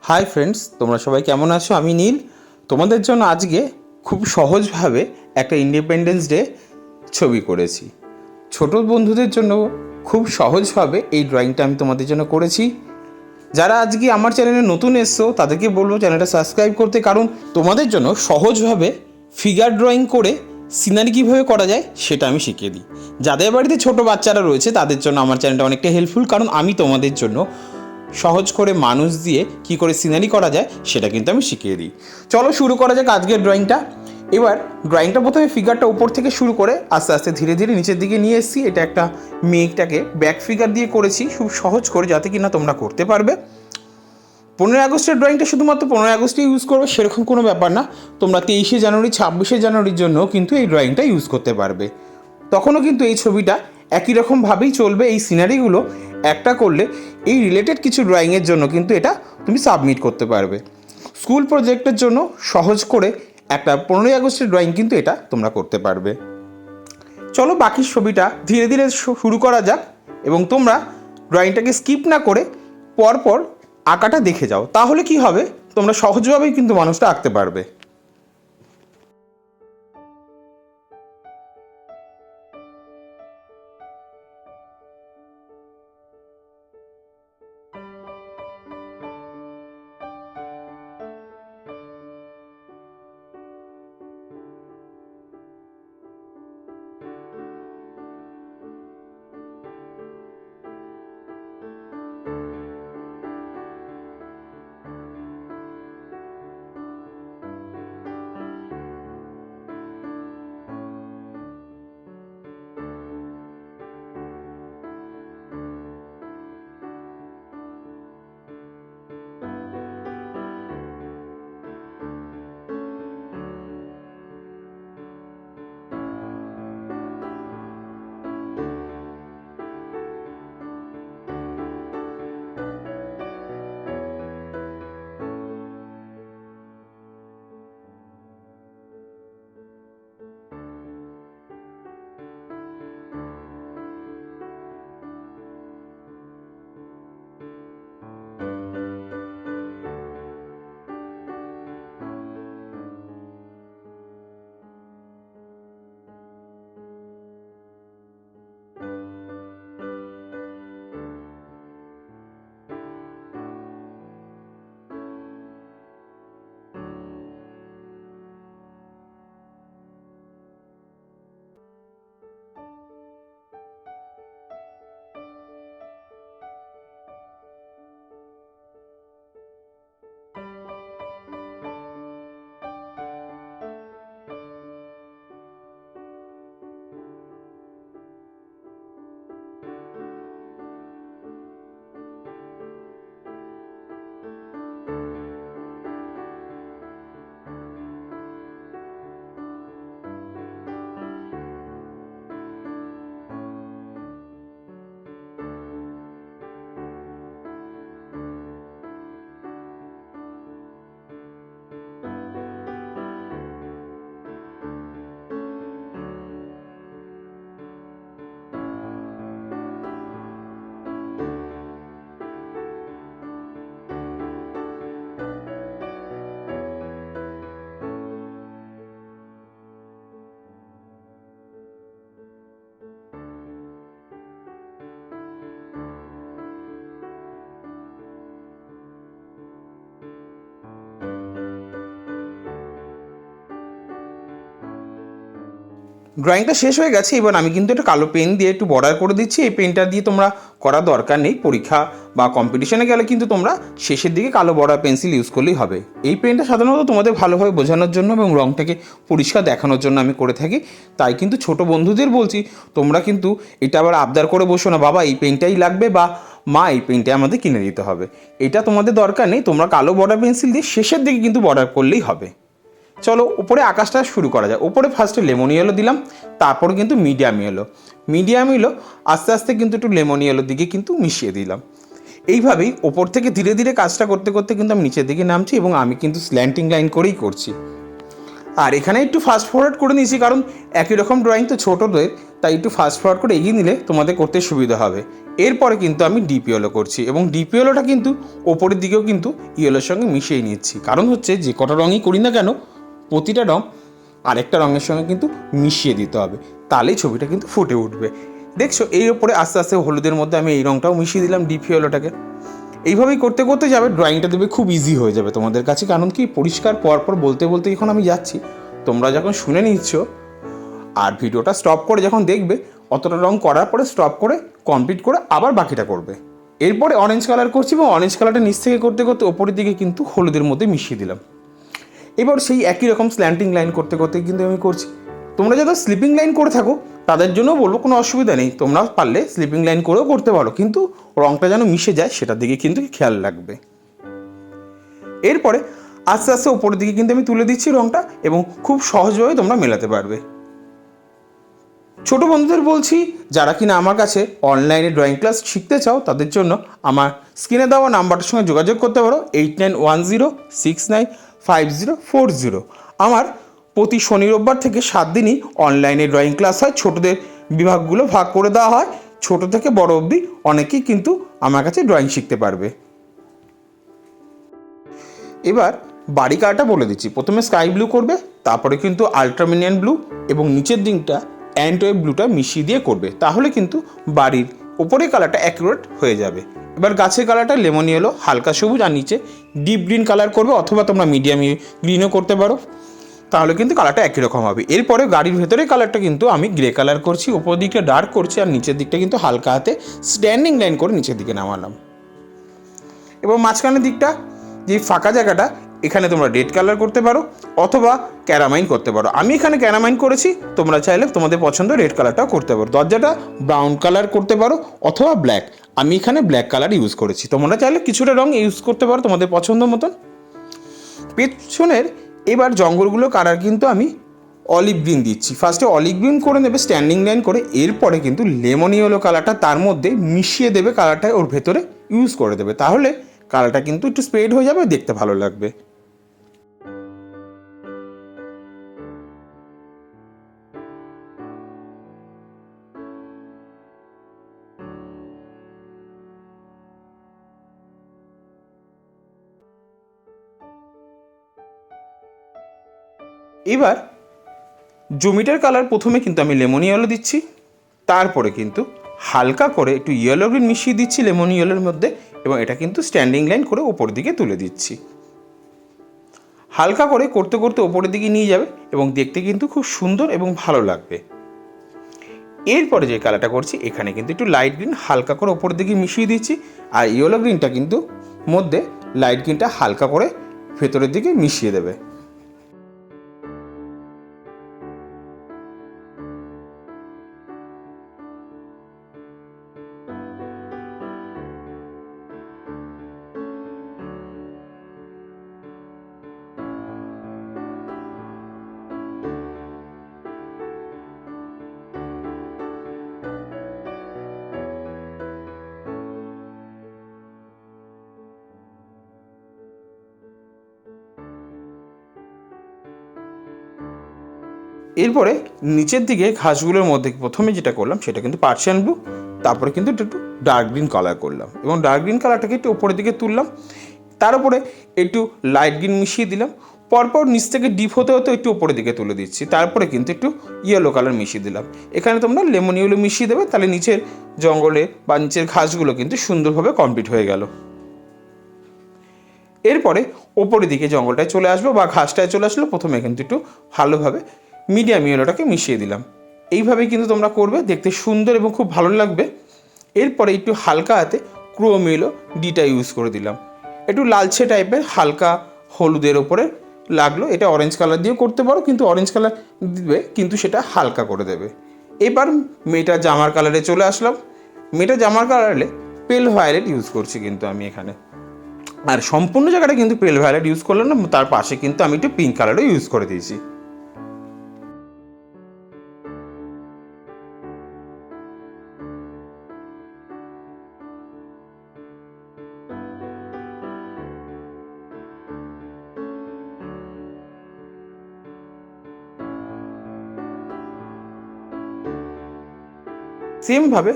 Hi friends, তোমরা সবাই কেমন আছো? আমি নীল। তোমাদের জন্য আজকে খুব সহজভাবে একটা ইন্ডিপেন্ডেন্স ডে ছবি করেছি। ছোট বন্ধুদের জন্য খুব সহজভাবে এই ড্রয়িংটা আমি তোমাদের জন্য করেছি। যারা আজকে আমার চ্যানেলে নতুন এসছো তাদেরকে বলবো চ্যানেলটা সাবস্ক্রাইব করতে, কারণ তোমাদের জন্য সহজভাবে ফিগার ড্রয়িং করে সিনারি কীভাবে করা যায় সেটা আমি শিখিয়ে দিই। যাদের বাড়িতে ছোট বাচ্চারা রয়েছে তাদের জন্য আমার চ্যানেলটা অনেকটা হেল্পফুল, কারণ আমি তোমাদের জন্য সহজ করে মানুষ দিয়ে কি করে সিনারি করা যায় সেটা কিন্তু আমি শিখিয়ে দিই। চলো শুরু করা যাক আজকের ড্রয়িংটা। এবার ড্রয়িংটা প্রথমে ফিগারটা উপর থেকে শুরু করে আস্তে আস্তে ধীরে ধীরে নিচের দিকে নিয়ে এসেছি। এটা একটা মেঘটাকে ব্যাক ফিগার দিয়ে করেছি খুব সহজ করে, যাতে কিনা তোমরা করতে পারবে। 15 আগস্টের ড্রয়িংটা শুধুমাত্র 15 আগস্টে ইউজ করবে সেরকম কোনো ব্যাপার না। তোমরা 23শে জানুয়ারি 26শে জানুয়ারির জন্য কিন্তু এই ড্রয়িংটা ইউজ করতে পারবে। তখনও কিন্তু এই ছবিটা একই রকমভাবেই চলবে। এই সিনারিগুলো একটা করলে এই রিলেটেড কিছু ড্রয়িংয়ের জন্য কিন্তু এটা তুমি সাবমিট করতে পারবে। স্কুল প্রজেক্টের জন্য সহজ করে একটা 15 আগস্টের ড্রয়িং কিন্তু এটা তোমরা করতে পারবে। চলো বাকি ছবিটা ধীরে ধীরে শুরু করা যাক, এবং তোমরা ড্রয়িংটাকে স্কিপ না করে পরপর আঁকাটা দেখে যাও। তাহলে কি হবে, তোমরা সহজভাবেই কিন্তু মানুষটা আঁকতে পারবে। ড্রয়িংটা শেষ হয়ে গেছে। এবার আমি কিন্তু একটা কালো পেন দিয়ে একটু বর্ডার করে দিচ্ছি। এই পেনটা দিয়ে তোমরা করার দরকার নেই, পরীক্ষা বা কম্পিটিশনে গেলে কিন্তু তোমরা শেষের দিকে কালো বর্ডার পেন্সিল ইউজ করলেই হবে। এই পেনটা সাধারণত তোমাদের ভালোভাবে বোঝানোর জন্য এবং রঙটাকে পরিষ্কার দেখানোর জন্য আমি করে থাকি। তাই কিন্তু ছোট বন্ধুদের বলছি, তোমরা কিন্তু এটা আবার আবদার করে বসো না, বাবা এই পেনটাই লাগবে বা মা এই পেনটাই আমাদের কিনে দিতে হবে। এটা তোমাদের দরকার নেই। তোমরা কালো বর্ডার পেন্সিল দিয়ে শেষের দিকে কিন্তু বর্ডার করলেই হবে। চলো উপরে আকাশটা শুরু করা যায়। উপরে ফার্স্টে লেমন ইয়েলো দিলাম, তারপর কিন্তু মিডিয়াম ইয়েলো আস্তে আস্তে কিন্তু একটু লেমন ইয়েলোর দিকে কিন্তু মিশিয়ে দিলাম। এইভাবেই ওপর থেকে ধীরে ধীরে কাজটা করতে করতে কিন্তু আমি নিচের দিকে নামছি, এবং আমি কিন্তু স্ল্যান্টিং লাইন করেই করছি। আর এখানে একটু ফাস্ট ফরওয়ার্ড করে নিয়েছি, কারণ একই রকম ড্রয়িং তো ছোটোদের, তাই একটু ফাস্ট ফরওয়ার্ড করে এগিয়ে নিলে তোমাদের করতে সুবিধা হবে। এরপরে কিন্তু আমি ডিপ ইয়েলো করছি এবং ডিপ ইয়েলোটা কিন্তু ওপরের দিকেও কিন্তু ইয়েলোর সঙ্গে মিশিয়ে নিচ্ছি। কারণ হচ্ছে যে কটা রঙই করি না কেন, প্রতিটা রঙ আরেকটা রঙের সঙ্গে কিন্তু মিশিয়ে দিতে হবে, তাহলেই ছবিটা কিন্তু ফুটে উঠবে। দেখছো এই ওপরে আস্তে আস্তে হলুদের মধ্যে আমি এই রঙটাও মিশিয়ে দিলাম, ডিপ ইয়েলোটাকে। এইভাবেই করতে করতে যাবে, ড্রয়িংটা দেবে খুব ইজি হয়ে যাবে তোমাদের কাছে। কারণ কি, পরিষ্কার পরপর বলতে বলতে যখন আমি যাচ্ছি, তোমরা যখন শুনে নিচ্ছ আর ভিডিওটা স্টপ করে যখন দেখবে, অতটা রং করার পরে স্টপ করে কমপ্লিট করে আবার বাকিটা করবে। এরপরে অরেঞ্জ কালার করছি এবং অরেঞ্জ কালারটা নিচ থেকে করতে করতে ওপরের দিকে কিন্তু হলুদের মধ্যে মিশিয়ে দিলাম। এবার সেই একই রকম স্ল্যান্টিং লাইন করতে করতে কিন্তু আমি করছি। তোমরা যারা স্লিপিং লাইন করে থাকো তাদের জন্য বলবো কোনো অসুবিধা নেই, তোমরা পারলে স্লিপিং লাইন করেও করতে পারো, কিন্তু রংটা যেন মিশে যায় সেটার দিকে কিন্তু খেয়াল রাখবে। এরপরে আস্তে আস্তে ওপরের দিকে কিন্তু আমি তুলে দিচ্ছি রংটা এবং খুব সহজভাবে তোমরা মেলাতে পারবে। ছোট বন্ধুদের বলছি, যারা কিনা আমার কাছে অনলাইনে ড্রয়িং ক্লাস শিখতে চাও তাদের জন্য আমার স্ক্রিনে দেওয়া নাম্বারটার সঙ্গে যোগাযোগ করতে পারো, 8910695040। আমার প্রতি শনি রোববার থেকে 7 দিনই অনলাইনে ড্রয়িং ক্লাস হয়। ছোটদের বিভাগগুলো ভাগ করে দেওয়া হয়, ছোট থেকে বড় অবধি অনেকেই কিন্তু আমার কাছে ড্রয়িং শিখতে পারবে। এবার বাড়ি কালারটা বলে দিচ্ছি। প্রথমে স্কাই ব্লু করবে, তারপরে কিন্তু আল্ট্রামিনিয়ান ব্লু এবং নিচের দিকটা অ্যান্টোয়েভ ব্লুটা মিশিয়ে দিয়ে করবে, তাহলে কিন্তু বাড়ির ওপরের কালারটা অ্যাকুরেট হয়ে যাবে। এবার গাছের কালারটা লেমন ইয়েলো হালকা সবুজ, আর নিচে ডিপ গ্রিন কালার করবে, অথবা তোমরা মিডিয়াম গ্রিনও করতে পারো, তাহলে কিন্তু কালারটা একই রকম হবে। এরপরে গাড়ির ভেতরের কালারটা কিন্তু আমি গ্রে কালার করছি, ওপর দিকটা ডার্ক করছি, আর নিচের দিকটা কিন্তু হালকা হাতে স্ট্যান্ডিং লাইন করে নিচের দিকে নামালাম। এবং মাঝখানের দিকটা যে ফাঁকা জায়গাটা, এখানে তোমরা রেড কালার করতে পারো অথবা ক্যারামাইন করতে পারো। আমি এখানে ক্যারামাইন করেছি, তোমরা চাইলে তোমাদের পছন্দ রেড কালারটাও করতে পারো। দরজাটা ব্রাউন কালার করতে পারো অথবা ব্ল্যাক, আমি এখানে ব্ল্যাক কালার ইউজ করেছি। তোমরা চাইলে কিছুটা রং ইউজ করতে পারো তোমাদের পছন্দ মতন। পেছনের এবার জঙ্গলগুলো কালার কিন্তু আমি অলিভ গ্রিন দিচ্ছি। ফার্স্টে অলিভ গ্রিন করে নেবে স্ট্যান্ডিং লাইন করে, এরপরে কিন্তু লেমন ইয়েলো কালারটা তার মধ্যে মিশিয়ে দেবে, কালারটা ওর ভেতরে ইউজ করে দেবে, তাহলে কালারটা কিন্তু একটু স্প্রেড হয়ে যাবে, দেখতে ভালো লাগবে। এবার জমিটার কালার প্রথমে কিন্তু আমি লেমন ইয়েলো দিচ্ছি, তারপরে কিন্তু হালকা করে একটু ইয়েলো গ্রিন মিশিয়ে দিচ্ছি লেমন ইয়েলোর মধ্যে, এবং এটা কিন্তু স্ট্যান্ডিং লাইন করে ওপর দিকে তুলে দিচ্ছি। হালকা করে করতে করতে ওপরের দিকে নিয়ে যাবে এবং দেখতে কিন্তু খুব সুন্দর এবং ভালো লাগবে। এরপরে যে কালারটা করছি, এখানে কিন্তু একটু লাইট গ্রিন হালকা করে ওপরের দিকে মিশিয়ে দিচ্ছি, আর ইয়েলো গ্রিনটা কিন্তু মধ্যে লাইট গ্রিনটা হালকা করে ভেতরের দিকে মিশিয়ে দেবে। এরপরে নিচের দিকে ঘাসগুলোর মধ্যে প্রথমে যেটা করলাম সেটা কিন্তু পার্সিয়ান ব্লু, তারপরে কিন্তু একটু ডার্ক গ্রিন কালার করলাম এবং ডার্ক গ্রিন কালারটাকে একটু ওপরের দিকে তুললাম, তার উপরে একটু লাইট গ্রিন মিশিয়ে দিলাম, পরপর নিচ থেকে ডিপ হতে হতে একটু ওপরের দিকে তুলে দিচ্ছি, তারপরে কিন্তু একটু ইয়েলো কালার মিশিয়ে দিলাম। এখানে তোমরা লেমন ইয়েলো মিশিয়ে দেবে, তাহলে নিচের জঙ্গলে বা নিচের ঘাসগুলো কিন্তু সুন্দরভাবে কমপ্লিট হয়ে গেল। এরপরে ওপরের দিকে জঙ্গলটায় চলে আসবো বা ঘাসটায় চলে আসলো, প্রথমে কিন্তু একটু ভালোভাবে মিডিয়াম ইয়েলোটাকে মিশিয়ে দিলাম। এইভাবেই কিন্তু তোমরা করবে, দেখতে সুন্দর এবং খুব ভালো লাগবে। এরপরে একটু হালকা হাতে ক্রোম ইয়েলো ডিটা ইউজ করে দিলাম, একটু লালচে টাইপের হালকা হলুদের ওপরে লাগলো। এটা অরেঞ্জ কালার দিয়েও করতে পারো, কিন্তু অরেঞ্জ কালার দিবে কিন্তু সেটা হালকা করে দেবে। এবার মেয়েটার জামার কালারে চলে আসলাম, মেয়েটার জামার কালারে পেল ভায়োলেট ইউজ করছি কিন্তু আমি এখানে, আর সম্পূর্ণ জায়গাটা কিন্তু পেল ভায়োলেট ইউজ করলাম না, তার পাশে কিন্তু আমি একটু পিঙ্ক কালারও ইউজ করে দিয়েছি। সেমভাবে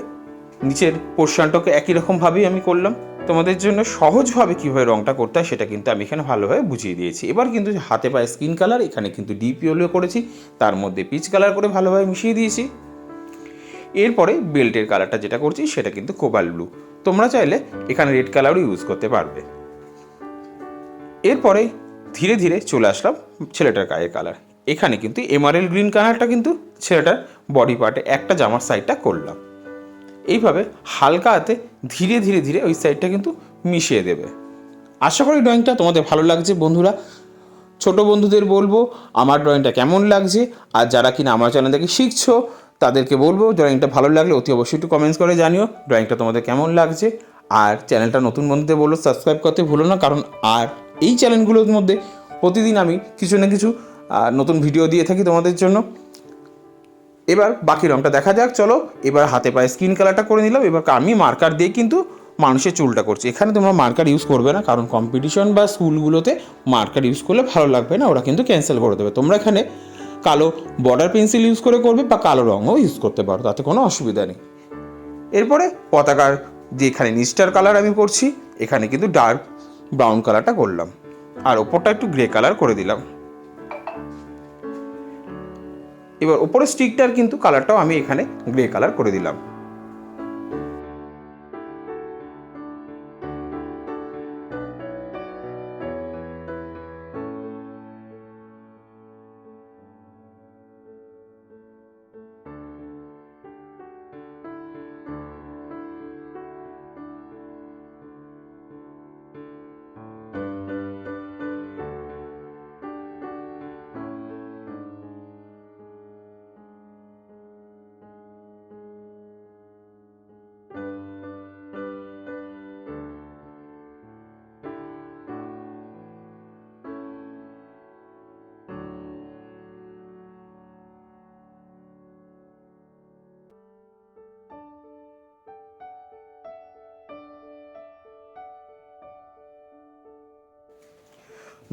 নিচের পোর্শনটাকে একই রকমভাবেই আমি করলাম। তোমাদের জন্য সহজভাবে কীভাবে রঙটা করতে হয় সেটা কিন্তু আমি এখানে ভালোভাবে বুঝিয়ে দিয়েছি। এবার কিন্তু হাতে পায়ে স্কিন কালার, এখানে কিন্তু ডিপ ইয়েলো করেছি, তার মধ্যে পিচ কালার করে ভালোভাবে মিশিয়ে দিয়েছি। এরপরে বেল্টের কালারটা যেটা করছি সেটা কিন্তু কোবাল্ট ব্লু, তোমরা চাইলে এখানে রেড কালারও ইউজ করতে পারবে। এরপরে ধীরে ধীরে চলে আসলাম ছেলেটার গায়ের কালার। এখানে কিন্তু এমারেল গ্রিন কালারটা কিন্তু ছেলেটার বডি পার্টে একটা জামার সাইডটা করলাম। এইভাবে হালকা হাতে ধীরে ধীরে ধীরে ওই সাইডটা কিন্তু মিশিয়ে দেবে। আশা করি ড্রয়িংটা তোমাদের ভালো লাগছে বন্ধুরা। ছোট বন্ধুদের বলবো আমার ড্রয়িংটা কেমন লাগছে, আর যারা কিনা আমার চ্যানেল থেকে শিখছো তাদেরকে বলবো ড্রয়িংটা ভালো লাগলে অতি অবশ্যই একটু কমেন্টস করে জানিও ড্রয়িংটা তোমাদের কেমন লাগছে। আর চ্যানেলটা নতুন বন্ধুদের বলবো সাবস্ক্রাইব করতে ভুলো না, কারণ আর এই চ্যানেলগুলোর মধ্যে প্রতিদিন আমি কিছু না কিছু নতুন ভিডিও দিয়ে থাকি তোমাদের জন্য। এবার বাকি রঙটা দেখা যাক, চলো। এবার হাতে পায়ে স্কিন কালারটা করে নিলাম। এবার আমি মার্কার দিয়ে কিন্তু মানুষের চুলটা করছি। এখানে তোমরা মার্কার ইউজ করবে না, কারণ কম্পিটিশন বা স্কুলগুলোতে মার্কার ইউজ করলে ভালো লাগবে না, ওরা কিন্তু ক্যান্সেল করে দেবে। তোমরা এখানে কালো বর্ডার পেন্সিল ইউজ করে করবে বা কালো রঙও ইউজ করতে পারো, তাতে কোনো অসুবিধা নেই। এরপরে পতাকার যে এখানে নিচটার কালার আমি করছি, এখানে কিন্তু ডার্ক ব্রাউন কালারটা করলাম, আর ওপরটা একটু গ্রে কালার করে দিলাম। এবার ওপরে স্টিকটার কিন্তু কালারটাও আমি এখানে গ্রে কালার করে দিলাম।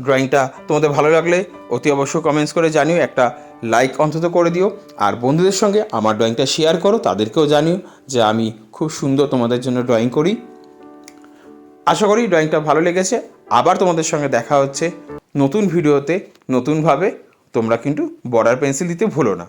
ড্রয়িংটা তোমাদের ভালো লাগলে অতি অবশ্যই কমেন্টস করে জানিও, একটা লাইক অন্তত করে দিও। আর বন্ধুদের সঙ্গে আমার ড্রয়িংটা শেয়ার করো, তাদেরকেও জানিও যে আমি খুব সুন্দর তোমাদের জন্য ড্রয়িং করি। আশা করি ড্রয়িংটা ভালো লেগেছে। আবার তোমাদের সঙ্গে দেখা হচ্ছে নতুন ভিডিওতে নতুনভাবে। তোমরা কিন্তু বর্ডার পেন্সিল দিতে ভুলো না।